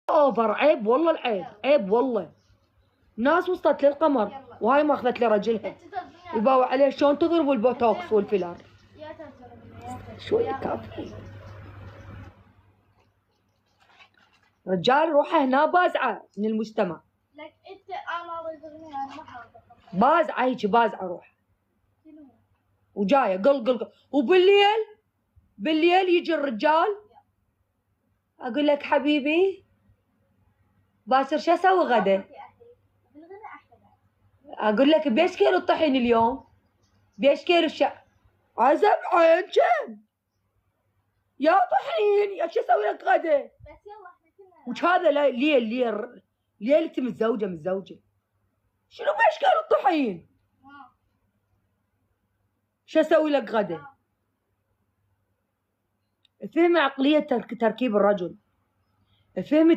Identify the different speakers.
Speaker 1: اوفر، عيب والله العيب، عيب والله. ناس وصلت للقمر وهاي ما اخذت لرجلها يباوع عليه شلون تضرب البوتوكس والفيلر. شوي كافي. رجال روحه هنا بازعه من المجتمع.
Speaker 2: لك انت انا ضربني انا ما حاضر.
Speaker 1: بازعه هيك بازعه روح. وجايه قل وبالليل يجي الرجال. اقول لك حبيبي باكر شو اسوي غدا؟ اقول لك بيش كيلو الطحين اليوم؟ بيش كيلو عزب عين كم؟ يا طحين يا شو اسوي لك غدا؟
Speaker 2: بس يلا احنا كنا
Speaker 1: وش هذا ليلتي متزوجه. شنو بيش كيلو الطحين؟ شو اسوي لك غدا؟ فهم عقلية تركيب الرجل، فهم